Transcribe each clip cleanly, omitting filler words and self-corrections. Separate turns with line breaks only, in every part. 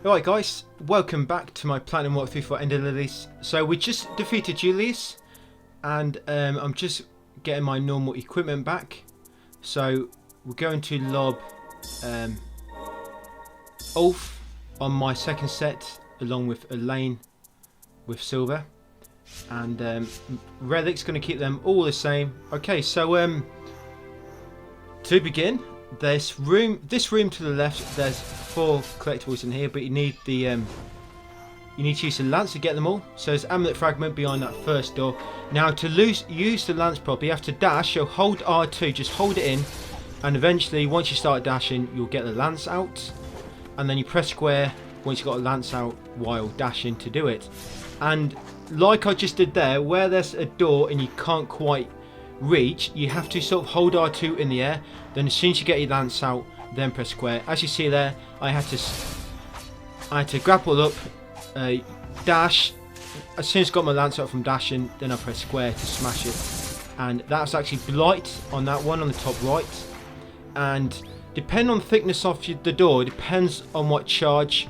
Alright guys, welcome back to my Platinum walkthrough for Ender Lilies. So we just defeated Lilies and I'm just getting my normal equipment back. So we're going to lob Ulf on my second set along with Elaine with silver. And Relic's going to keep them all the same. Okay, so to begin, this room to the left, there's 4 collectibles in here, but you need the you need to use the lance to get them all. So there's amulet fragment behind that first door. Now to use the lance properly, you have to dash. So hold R2, just hold it in, and eventually once you start dashing, you'll get the lance out, and then you press square once you've got a lance out while dashing to do it. And like I just did there, where there's a door and you can't quite reach, you have to sort of hold R2 in the air, then as soon as you get your lance out, then press square. As you see there, I had to grapple up, dash. As soon as I got my lance out from dashing, then I press square to smash it. And that's actually blight on that one on the top right. And depending on the thickness of the door, it depends on what charge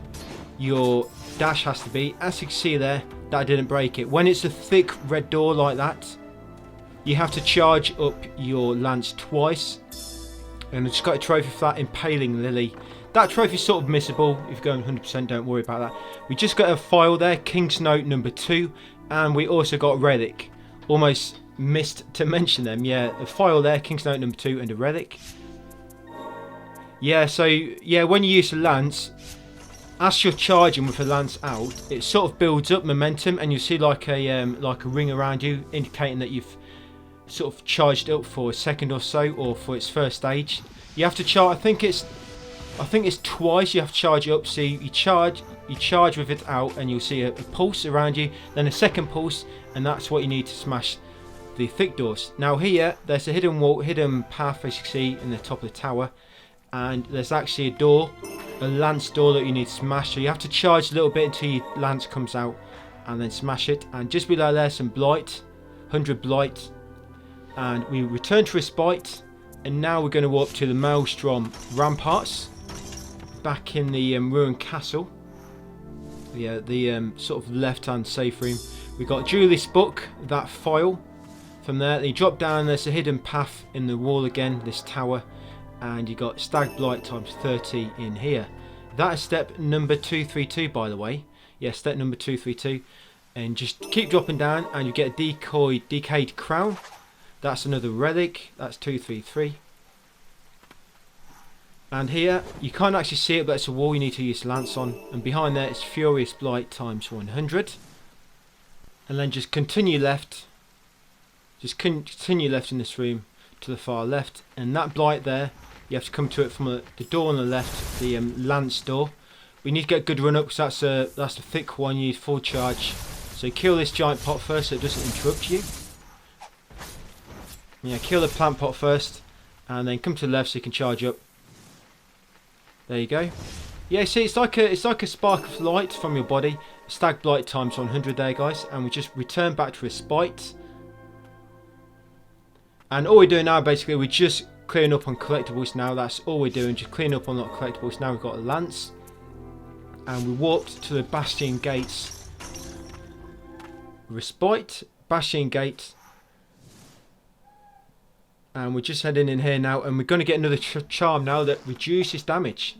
your dash has to be. As you can see there, that didn't break it. When it's a thick red door like that, you have to charge up your lance twice. And I just got a trophy for that, Impaling Lily. That trophy's sort of missable. If you're going 100%, don't worry about that. We just got a file there, King's Note number 2. And we also got a relic. Almost missed to mention them. Yeah, a file there, King's Note number 2 and a relic. Yeah, so yeah, when you use the lance, as you're charging with the lance out, it sort of builds up momentum, and you see like a ring around you, indicating that you've sort of charged up for a second or so, or for its first stage. You have to charge. I think it's twice. You have to charge up. So you charge with it out, and you'll see a pulse around you, then a second pulse, and that's what you need to smash the thick doors. Now here, there's a hidden path, as you see in the top of the tower, and there's actually a door, a lance door that you need to smash. So you have to charge a little bit until your lance comes out, and then smash it. And just below there, some blight, 100 blight. And we return to Respite, and now we're going to walk to the Maelstrom Ramparts back in the ruined castle. Yeah, the sort of left hand safe room. We got Julie's book, that file. From there, then you drop down, there's a hidden path in the wall again, this tower, and you got Stag Blight times 30 in here. That is step number 232, by the way. Yeah, step number 232. And just keep dropping down, and you get a decayed crown. That's another relic. That's 233. And here, you can't actually see it, but it's a wall you need to use lance on. And behind there is Furious Blight times 100. And then just continue left. Just continue left in this room to the far left. And that blight there, you have to come to it from the door on the left, the lance door. We need to get a good run up, because that's a thick one. You need full charge. So kill this giant pot first so it doesn't interrupt you. Yeah, kill the plant pot first, and then come to the left so you can charge up. There you go. Yeah, see, it's like a spark of light from your body. Stag Blight times 100 there, guys, and we just return back to Respite. And all we're doing now, basically, we're just clearing up on collectibles now. That's all we're doing, just cleaning up on a lot of collectibles. Now we've got a lance, and we warped to the Bastion gates. Respite, Bastion gate. And we're just heading in here now, and we're going to get another charm now that reduces damage.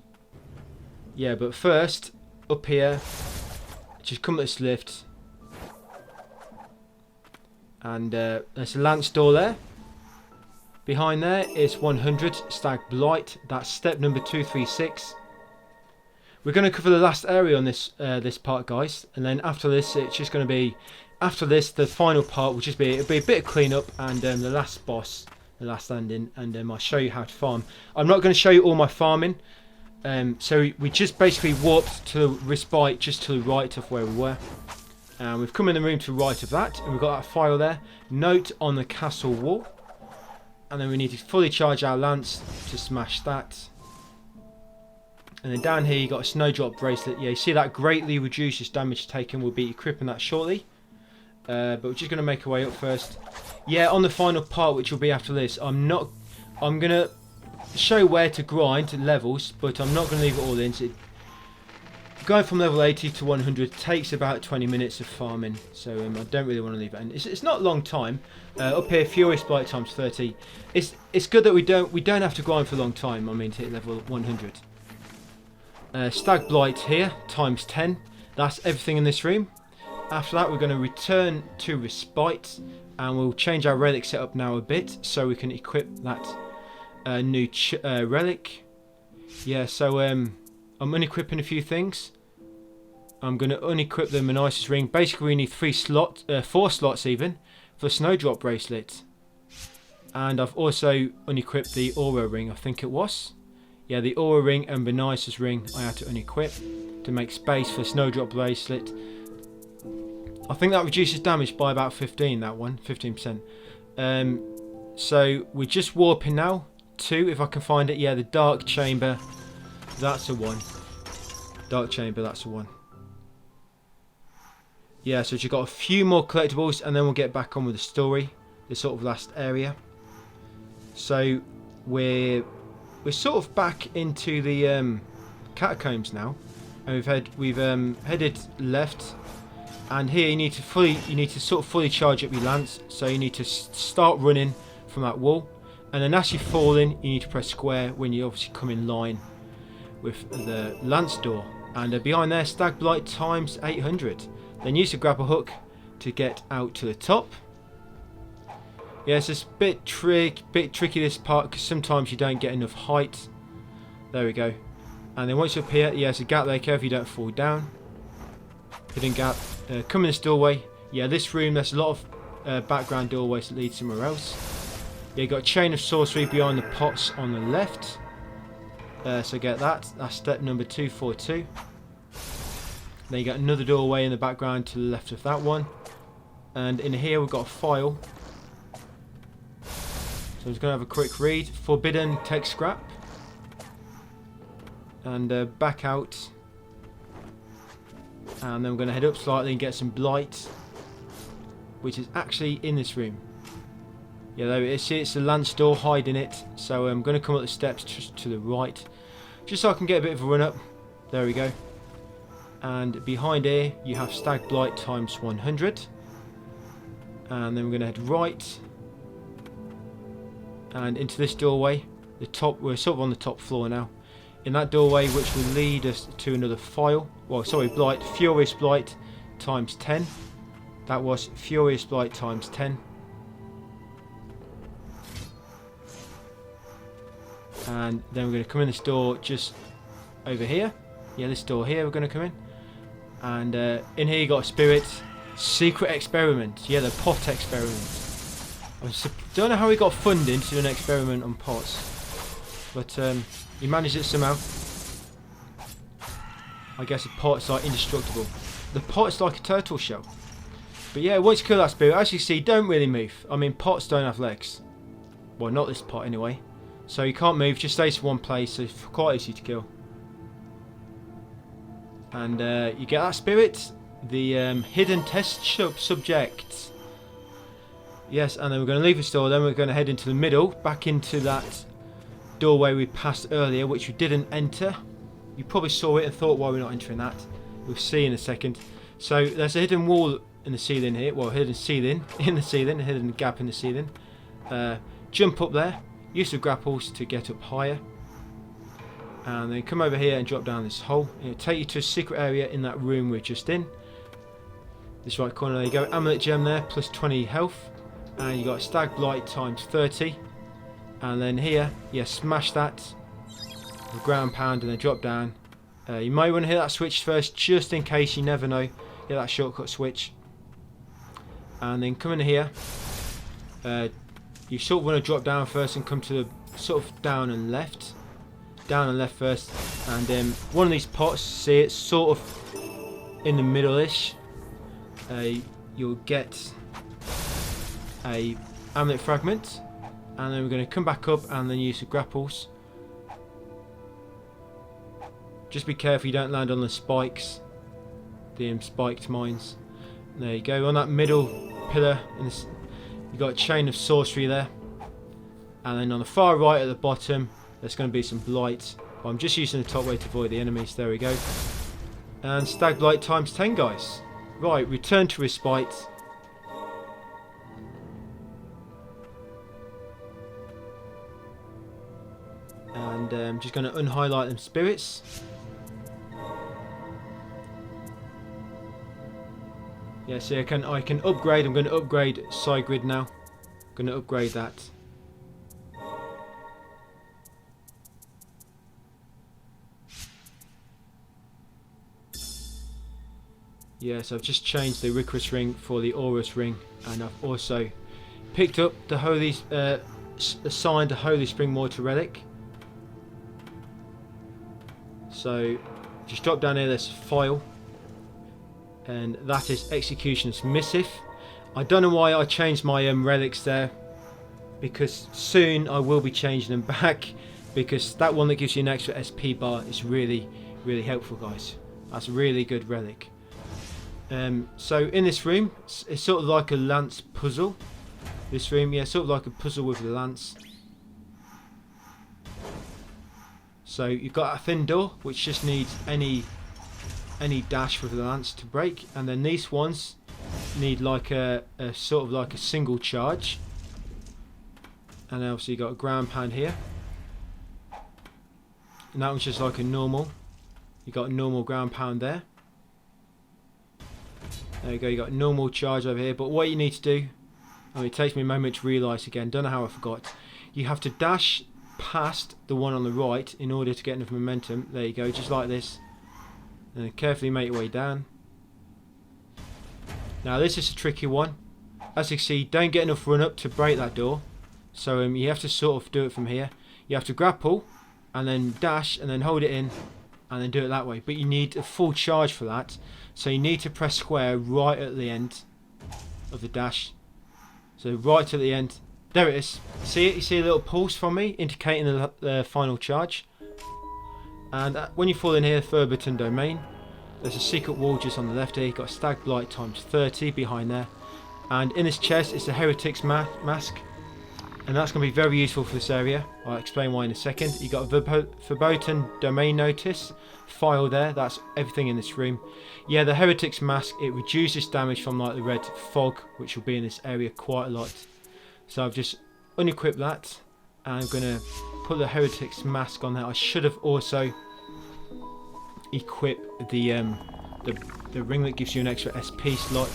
Yeah, but first, up here, just come at this lift. And there's a lance door there. Behind there is 100 Stag Blight. That's step number 236. We're going to cover the last area on this part, guys. And then after this, it's just going to be... After this, the final part will just be... It'll be a bit of cleanup, and the last boss... The last ending, and I'll show you how to farm. I'm not going to show you all my farming, so we just basically warped to Respite just to the right of where we were, and we've come in the room to the right of that, and we've got that file there, note on the castle wall, and then we need to fully charge our lance to smash that. And then down here you got a snowdrop bracelet. Yeah, you see that greatly reduces damage taken. We'll be equipping that shortly, but we're just going to make our way up first. Yeah, on the final part, which will be after this, I'm going to show where to grind levels, but I'm not going to leave it all in. So going from level 80 to 100 takes about 20 minutes of farming, so I don't really want to leave it in. It's not a long time. Up here, Furious Blight times 30. It's good that we don't have to grind for a long time. I mean, to hit level 100. Stag Blight here times 10. That's everything in this room. After that, we're going to return to Respite, and we'll change our relic setup now a bit so we can equip that new relic. Yeah, so I'm unequipping a few things. I'm going to unequip the Manisis ring. Basically, we need 4 slots even for the Snowdrop bracelet. And I've also unequipped the Aura ring, I think it was. Yeah, the Aura ring and Manisis ring I had to unequip to make space for the Snowdrop bracelet. I think that reduces damage by about 15%. So we're just warping now to, if I can find it, yeah, the Dark Chamber. That's a 1. Dark Chamber, that's a 1. Yeah, so you've got a few more collectibles and then we'll get back on with the story. The sort of last area. So we're sort of back into the Catacombs now. And we've headed left. And here you need to sort of fully charge up your lance. So you need to start running from that wall. And then as you fall in, you need to press square when you obviously come in line with the lance door. And behind there, Stag Blight times 800. Then use the grapple hook to get out to the top. Yeah, it's just a bit tricky this part because sometimes you don't get enough height. There we go. And then once you're up here, yeah, there's a gap there, careful you don't fall down. Hidden gap. Come in this doorway. Yeah, this room, there's a lot of background doorways that lead somewhere else. Yeah, you got a chain of sorcery behind the pots on the left. So get that. That's step number 242. Then you got another doorway in the background to the left of that one. And in here we've got a file. So I'm just going to have a quick read. Forbidden tech scrap. And back out. And then we're going to head up slightly and get some blight. Which is actually in this room. Yeah, there it is. See, it's the lance door hiding it. So I'm going to come up the steps just to the right. Just so I can get a bit of a run up. There we go. And behind here you have Stag Blight times 100. And then we're going to head right. And into this doorway. We're sort of on the top floor now. In that doorway, which will lead us to another file. Well, sorry, Blight. Furious Blight times 10. That was Furious Blight times 10. And then we're going to come in this door just over here. Yeah, this door here we're going to come in. And in here you got a spirit. Secret experiment. Yeah, the pot experiment. I don't know how he got funding to do an experiment on pots. But he managed it somehow. I guess the pot's like indestructible. The pot's like a turtle shell. But yeah, once you kill that spirit, as you see, don't really move. I mean, pots don't have legs. Well, not this pot anyway. So you can't move, just stays in one place, so it's quite easy to kill. And you get that spirit, the hidden test subject. Yes, and then we're going to leave the store, then we're going to head into the middle, back into that doorway we passed earlier, which we didn't enter. You probably saw it and thought, why we're not entering that. We'll see in a second. So there's a hidden wall in the ceiling here, well, hidden ceiling in the ceiling, a hidden gap in the ceiling. Jump up there. Use the grapples to get up higher. And then come over here and drop down this hole. It'll take you to a secret area in that room we're just in. This right corner, there you go. Amulet gem there, plus 20 health. And you got Stag Blight times 30. And then here, yeah, smash that. With ground pound and then drop down. You might want to hit that switch first, just in case, you never know. Get that shortcut switch. And then come in here. You sort of want to drop down first and come to the sort of down and left. Down and left first. And one of these pots, see it's sort of in the middle-ish. You'll get a amulet fragment. And then we're going to come back up and then use the grapples. Just be careful you don't land on the spikes. The spiked mines. There you go, on that middle pillar. You've got a chain of sorcery there. And then on the far right at the bottom, there's going to be some blight. Well, I'm just using the top way to avoid the enemies. There we go. And stag blight times 10, guys. Right, return to respite. And I'm just going to unhighlight them spirits. Yeah, see, I can upgrade. I'm going to upgrade side grid now. I'm going to upgrade that. Yeah, so I've just changed the Icarus ring for the Aurus ring, and I've also picked up the Holy, assigned a Holy Spring Mortar relic. So just drop down here. There's file, and that is Executioner's Missive. I don't know why I changed my relics there, because soon I will be changing them back, because that one that gives you an extra SP bar is really helpful, guys. That's a really good relic. So in this room, it's sort of like a lance puzzle. This room, yeah, sort of like a puzzle with the lance. So you've got a thin door, which just needs any dash with the lance to break, and then these ones need like a sort of like a single charge. And obviously you got a ground pound here, and that one's just like a normal. You got a normal ground pound there. There you go, you got a normal charge over here. But what you need to do, it takes me a moment to realise again, don't know how I forgot. You have to dash past the one on the right in order to get enough momentum. There you go, just like this. And then carefully make your way down. Now this is a tricky one. As you can see, don't get enough run up to break that door. So you have to sort of do it from here. You have to grapple and then dash and then hold it in and then do it that way. But you need a full charge for that. So you need to press square right at the end of the dash. So right at the end. There it is. See it? You see a little pulse from me indicating the final charge. And when you fall in here, Verboten domain, there's a secret wall just on the left here. You've got stag blight times 30 behind there. And in this chest is the heretic's mask. And that's going to be very useful for this area. I'll explain why in a second. You've got a Verboten domain notice file there. That's everything in this room. Yeah, the heretic's mask, it reduces damage from like the red fog, which will be in this area quite a lot. So I've just unequipped that, and I'm going to put the heretic's mask on there. I should have also equipped the ring that gives you an extra SP slot.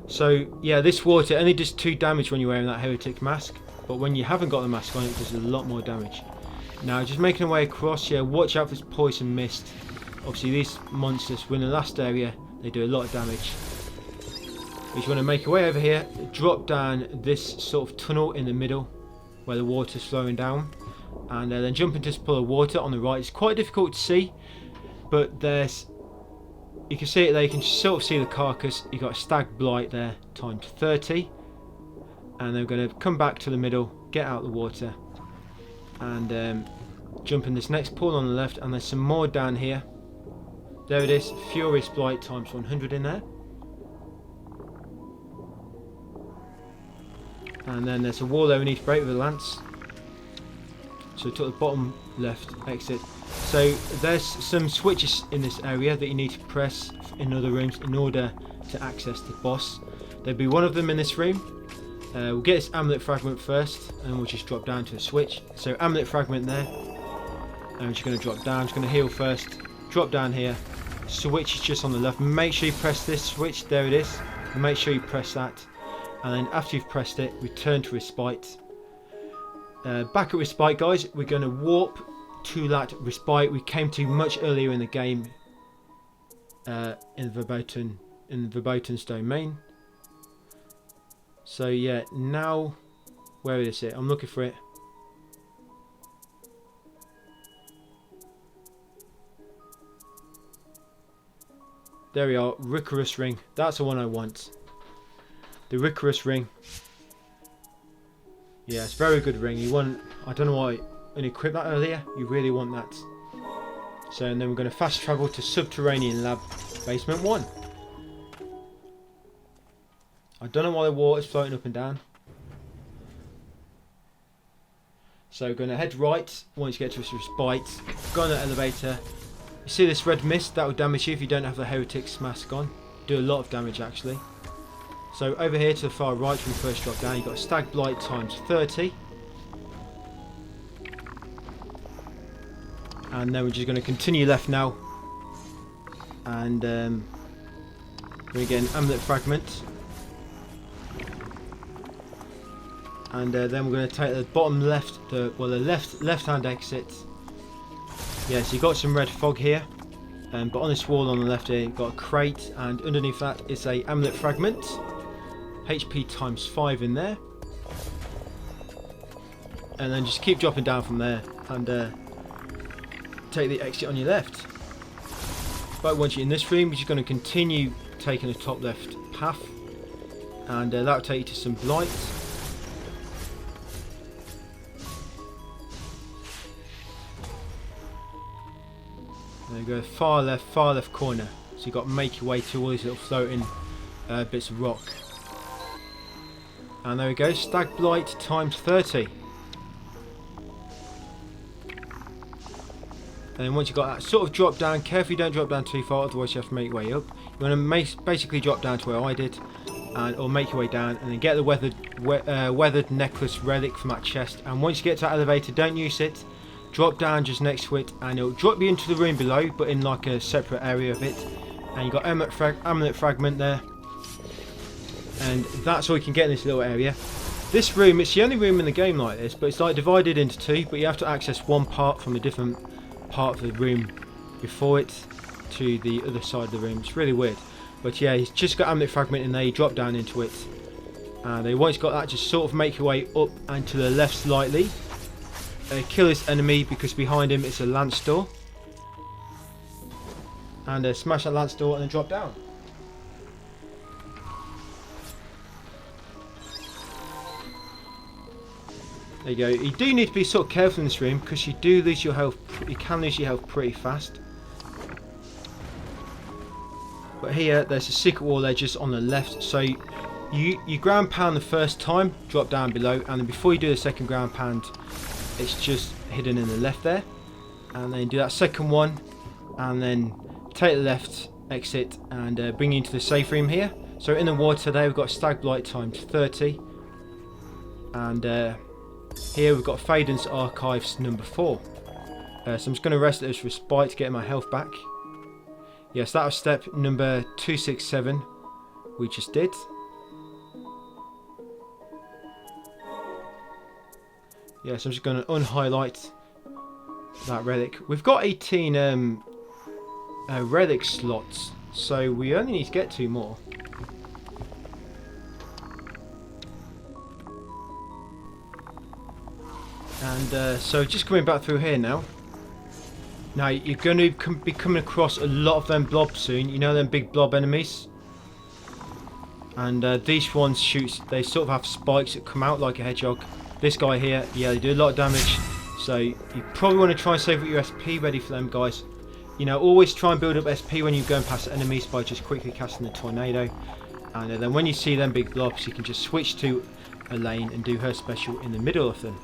So yeah, this water only does 2 damage when you're wearing that heretic mask, but when you haven't got the mask on, it does a lot more damage. Now just making our way across, yeah, watch out for this poison mist. Obviously these monsters were in the last area, they do a lot of damage. You just want to make your way over here, drop down this sort of tunnel in the middle where the water's flowing down, and then jump into this pool of water on the right. It's quite difficult to see, but there's, you can see it there, you can sort of see the carcass. You've got a stag blight there times 30, and then we're going to come back to the middle, get out the water, and jump in this next pool on the left, and there's some more down here. There it is, furious blight times 100 in there. And then there's a wall there we need to break with a lance. So to the bottom left exit. So there's some switches in this area that you need to press in other rooms in order to access the boss. There'll be one of them in this room. We'll get this amulet fragment first, and we'll just drop down to a switch. So amulet fragment there. And I'm just going to drop down. I'm just going to heal first. Drop down here. Switch is just on the left. Make sure you press this switch. There it is. Make sure you press that. And then after you've pressed it, return to respite. Back at respite, guys, we're going to warp to that respite we came to much earlier in the game, in Verboten's domain. So yeah, now where is it? I'm looking for it. There we are, Icarus ring. That's the one I want. The Icarus ring. Yeah, it's a very good ring. You want, I don't know why I unequipped that earlier. You really want that. So, and then we're going to fast travel to Subterranean Lab, Basement 1. I don't know why the water's floating up and down. So we're going to head right once you get to this respite. Go on the elevator. You see this red mist? That will damage you if you don't have the Heretic's mask on. Do a lot of damage actually. So over here to the far right when you first drop down, you've got Stag Blight times 30. And then we're just going to continue left now. And we get an Amulet Fragment. And then we're going to take the bottom left, the left-hand exit. Yeah, so you've got some red fog here. But on this wall on the left here, you've got a crate, and underneath that is a Amulet Fragment. HP times 5 in there. And then just keep dropping down from there, and take the exit on your left. But once you're in this room, you're just going to continue taking the top left path. And that'll take you to some blight. There you go, far left corner. So you've got to make your way to all these little floating bits of rock. And there we go, Stag Blight times 30. And then once you've got that, sort of drop down. Carefully don't drop down too far, otherwise you have to make your way up. You want to basically drop down to where I did, or make your way down, and then get the weathered necklace relic from that chest. And once you get to that elevator, don't use it. Drop down just next to it, and it'll drop you into the room below, but in like a separate area of it. And you've got Amulet Fragment there. And that's all you can get in this little area. This room, it's the only room in the game like this, but it's like divided into two, but you have to access one part from a different part of the room before it to the other side of the room. It's really weird. But yeah, he's just got Amulet Fragment in there, you drop down into it. And once you've got that, just sort of make your way up and to the left slightly. Kill this enemy because behind him is a lance door. And smash that lance door and then drop down. There you go. You do need to be sort of careful in this room because you do lose your health. You can lose your health pretty fast. But here, there's a secret wall edges on the left. So you ground pound the first time, drop down below, and then before you do the second ground pound, it's just hidden in the left there. And then do that second one, and then take the left exit and bring you into the safe room here. So in the water there, we've got Stag Blight times 30, and here we've got Faden's Archives number 4. So I'm just going to rest this respite to get my health back. Yes, that was step number 267 we just did. Yes, I'm just going to unhighlight that relic. We've got 18 relic slots, so we only need to get 2 more. And so just coming back through here now. Now you're going to be coming across a lot of them blobs soon. You know them big blob enemies? And these ones they sort of have spikes that come out like a hedgehog. This guy here, yeah, they do a lot of damage. So you probably want to try and save up your SP ready for them guys. You know, always try and build up SP when you're going past enemies by just quickly casting the tornado. And then when you see them big blobs, you can just switch to Elaine and do her special in the middle of them.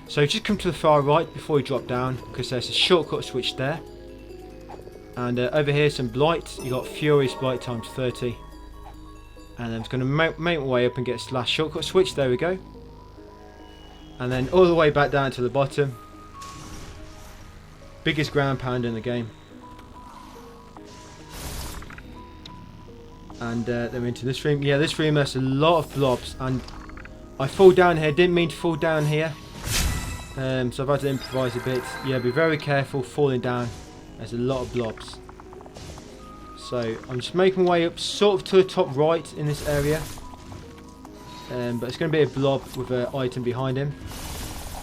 So just come to the far right before you drop down, because there's a shortcut switch there. And over here some blight. You got Furious Blight times 30. And I'm just going to make my way up and get a last shortcut switch. There we go. And then all the way back down to the bottom. Biggest ground pound in the game. And then we're into this room. Yeah, this room has a lot of blobs. And I fall down here. Didn't mean to fall down here. So I've had to improvise a bit. Yeah, be very careful falling down. There's a lot of blobs. So I'm just making my way up sort of to the top right in this area. But it's going to be a blob with an item behind him.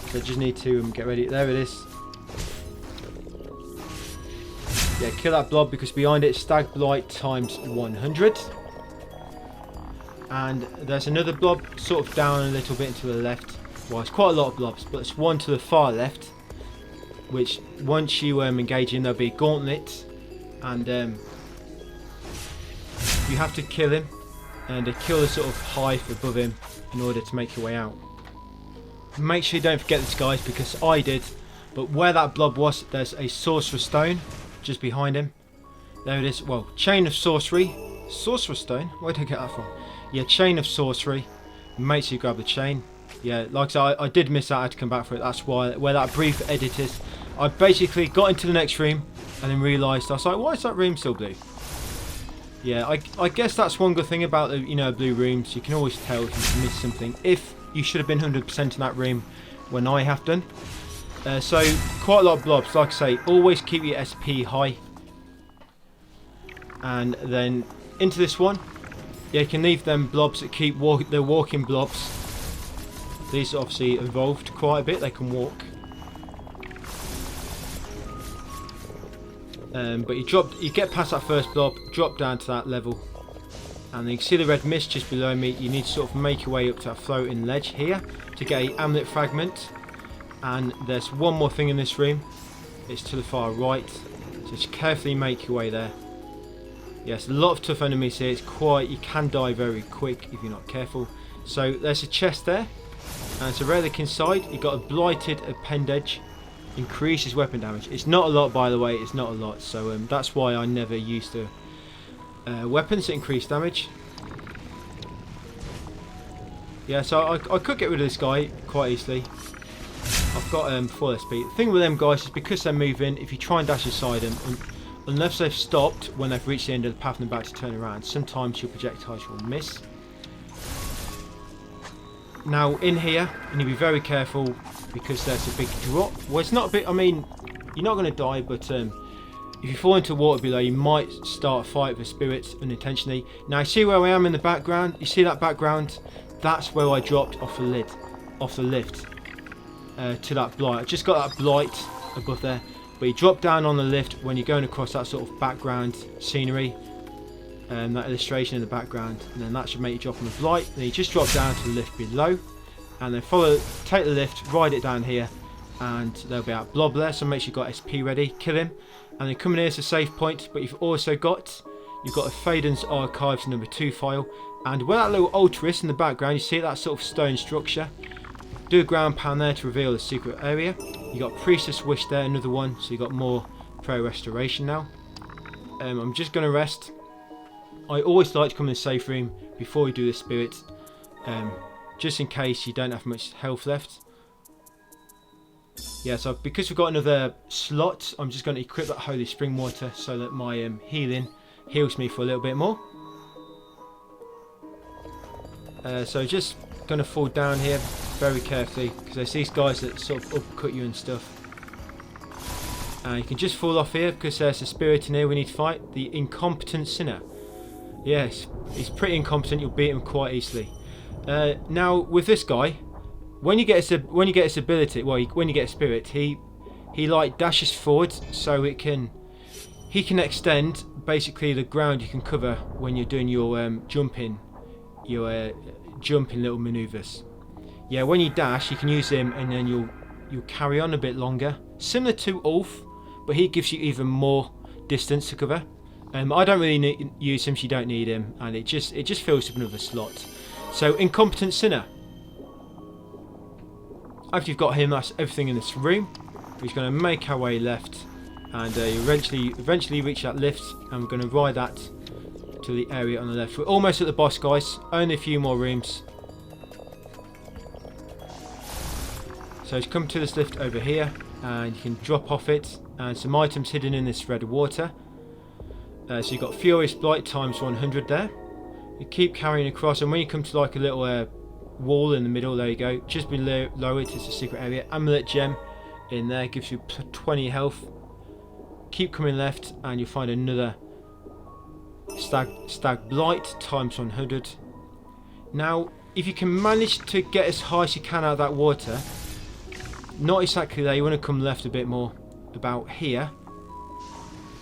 So I just need to get ready. There it is. Yeah, kill that blob because behind it is Stag Blight times 100. And there's another blob sort of down a little bit to the left. Well, it's quite a lot of blobs, but there's one to the far left, which once you engage in, there'll be a gauntlet, and you have to kill him and kill the sort of hive above him in order to make your way out. Make sure you don't forget this, guys, because I did. But where that blob was, there's a sorcerer stone, just behind him. There it is. Well, Chain of Sorcery. Sorcerer's Stone? Where did I get that from? Yeah, Chain of Sorcery. Make sure you grab the chain. Yeah, like I said, I did miss out. I had to come back for it. That's why, where that brief edit is. I basically got into the next room and then realised, I was like, why is that room still blue? Yeah, I guess that's one good thing about the, you know, blue rooms. You can always tell if you miss something. If you should have been 100% in that room when I have done. So, quite a lot of blobs. Like I say, always keep your SP high. And then into this one. Yeah, you can leave them blobs that keep they're walking blobs. These obviously evolved quite a bit. They can walk. But you get past that first blob, drop down to that level, and then you can see the red mist just below me. You need to sort of make your way up to that floating ledge here to get a amulet fragment. And there's one more thing in this room. It's to the far right, so just carefully make your way there. Yes, a lot of tough enemies here. It's quite, you can die very quick if you're not careful. So there's a chest there, and it's a relic inside. You've got a blighted appendage. Increases weapon damage. It's not a lot, by the way. It's not a lot. So that's why I never used the weapons that increase damage. Yeah, so I could get rid of this guy quite easily. I've got 4 less speed. The thing with them guys is because they're moving, if you try and dash aside them, unless they've stopped when they've reached the end of the path and they're about to turn around, sometimes your projectiles will miss. Now in here, you need to be very careful because there's a big drop. Well, it's not a bit, I mean, you're not going to die, but if you fall into water below, you might start a fight with spirits unintentionally. Now you see where I am in the background? You see that background? That's where I dropped off the lift to that blight. I just got that blight above there. But you drop down on the lift when you're going across that sort of background scenery, that illustration in the background, and then that should make you drop on the blight. Then you just drop down to the lift below, and then take the lift, ride it down here, and there'll be a blob there. So make sure you've got SP ready, kill him, and then come in here to a save point. But you've also got a Faden's Archives #2 file, and where that little altar is in the background, you see that sort of stone structure. Do a ground pound there to reveal the secret area. You got Priestess Wish there, another one, so you got more prayer restoration now. I'm just going to rest. I always like to come in the safe room before you do the spirit, just in case you don't have much health left. Yeah, so because we've got another slot, I'm just going to equip that Holy Spring Water so that my healing heals me for a little bit more. So just going to fall down here very carefully because there's these guys that sort of uppercut you and stuff. And you can just fall off here because there's a spirit in here we need to fight. The Incompetent Sinner. Yes, he's pretty incompetent. You'll beat him quite easily. Now with this guy, when you get his ability, well, when you get a spirit, he like dashes forward, so he can extend basically the ground you can cover when you're doing your jumping little maneuvers. Yeah, when you dash, you can use him, and then you'll carry on a bit longer, similar to Ulf, but he gives you even more distance to cover. I don't really use him, so you don't need him, and it just fills up another slot. So Incompetent Sinner. After you've got him, that's everything in this room. We're just going to make our way left, and eventually reach that lift, and we're going to ride that to the area on the left. We're almost at the boss, guys. Only a few more rooms. So just come to this lift over here, and you can drop off it, and some items hidden in this red water. So you've got Furious Blight times 100 there. You keep carrying across, and when you come to like a little wall in the middle, there you go. Just below it is a secret area. Amulet Gem in there gives you 20 health. Keep coming left, and you'll find another Stag Blight times 100. Now, if you can manage to get as high as you can out of that water, not exactly there, you want to come left a bit more, about here,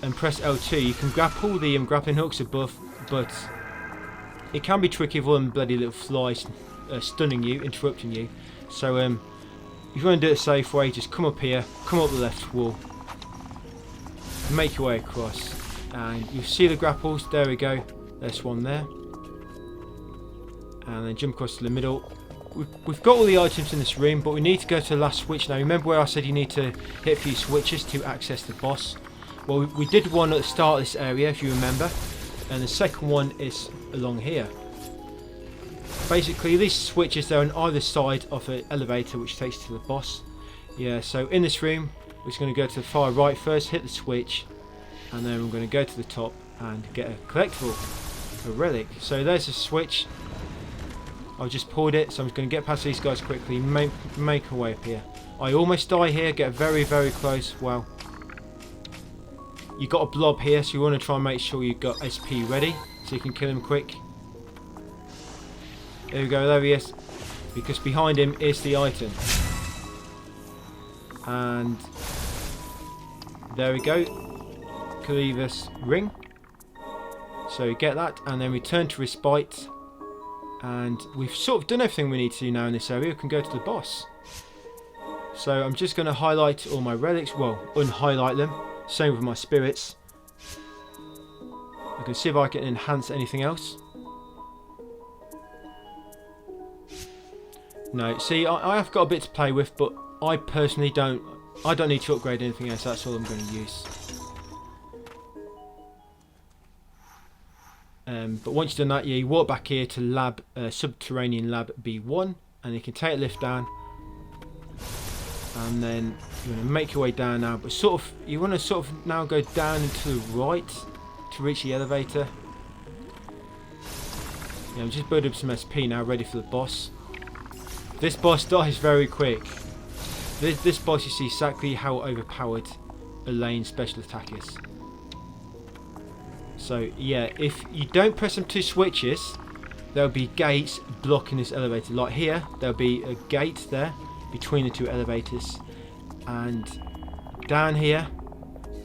and press L2. You can grapple the grappling hooks above, but it can be tricky with all them bloody little flies stunning you, interrupting you. So if you want to do it a safe way, just come up here, come up the left wall, make your way across, and you see the grapples. There we go, there's one there, and then jump across to the middle. We've got all the items in this room, but we need to go to the last switch now. Remember where I said you need to hit a few switches to access the boss? Well, we did one at the start of this area, if you remember, and the second one is along here. Basically, these switches, they're on either side of an elevator which takes to the boss. Yeah, so in this room, we're just going to go to the far right first, hit the switch, and then we're going to go to the top and get a collectible, a relic. So there's a switch. I've just pulled it, so I'm just going to get past these guys quickly, make a way up here. I almost die here, get very, very close. Wow. You got a blob here, so you want to try and make sure you've got SP ready, so you can kill him quick. There we go, there he is. Because behind him is the item. And there we go. Cleaver's ring. So you get that, and then return to Respite. And we've sort of done everything we need to do now in this area. We can go to the boss. So I'm just going to highlight all my relics. Well, unhighlight them. Same with my spirits. I can see if I can enhance anything else. No, see, I have got a bit to play with, but I personally don't. I don't need to upgrade anything else. That's all I'm going to use. But once you've done that, yeah, you walk back here to lab, Subterranean Lab B1, and you can take a lift down, and then you're going to make your way down now. But sort of, you want to sort of now go down and to the right to reach the elevator. Yeah, I'm just building up some SP now, ready for the boss. This boss dies very quick. This boss, you see exactly how overpowered Elaine's special attack is. So yeah, if you don't press them two switches, there'll be gates blocking this elevator. Like here, there'll be a gate there between the two elevators, and down here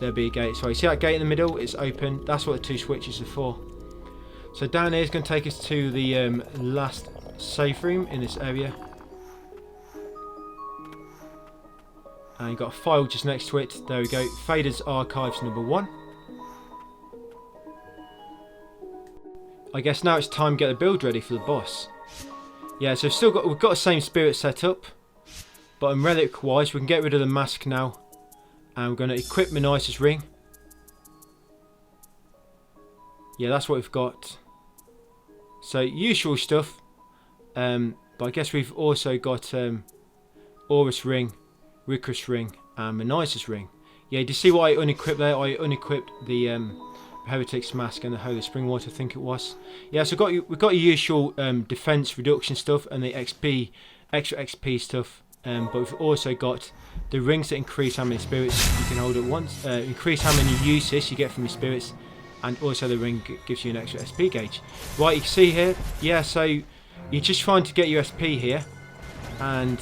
there'll be a gate. So you see that gate in the middle? It's open. That's what the two switches are for. So down here is going to take us to the last safe room in this area. And you've got a file just next to it. There we go. Fader's Archives number 1. I guess now it's time to get the build ready for the boss. Yeah, so we've got the same spirit set up, but in relic wise we can get rid of the mask now, and we're going to equip Manisa's ring. Yeah, that's what we've got. So usual stuff, but I guess we've also got Aurus ring, Rikus ring, and Manisa's ring. Yeah, do you see what I unequipped there? I unequipped the Heretic's mask and the Holy Spring Water, I think it was. Yeah, so we've got your usual defense reduction stuff and the XP, extra XP stuff, but we've also got the rings that increase how many spirits you can hold at once, increase how many uses you get from your spirits, and also the ring gives you an extra SP gauge. Right, you can see here, yeah, so you're just trying to get your SP here, and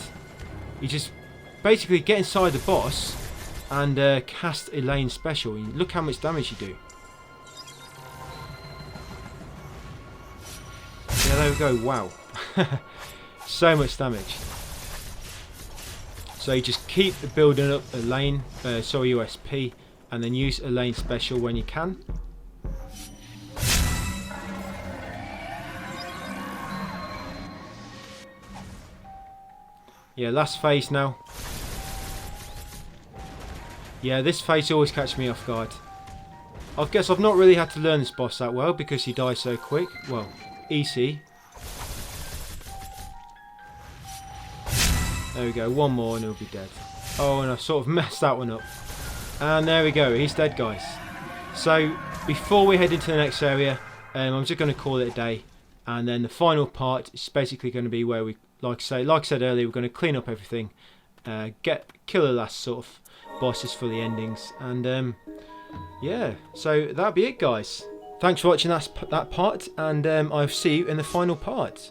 you just basically get inside the boss and cast Elaine's special. Look how much damage you do. Yeah, there we go. Wow. So much damage. So you just keep building up Elaine, your SP, and then use Elaine's special when you can. Yeah, last phase now. Yeah, this phase always catches me off guard. I guess I've not really had to learn this boss that well because he dies so quick. Well, easy. There we go, one more and he'll be dead. Oh, and I've sort of messed that one up. And there we go, he's dead, guys. So, before we head into the next area, I'm just going to call it a day. And then the final part is basically going to be where we, like I said earlier, we're going to clean up everything. Kill the last sort of bosses for the endings. And yeah, so that'll be it, guys. Thanks for watching that part, and I'll see you in the final part.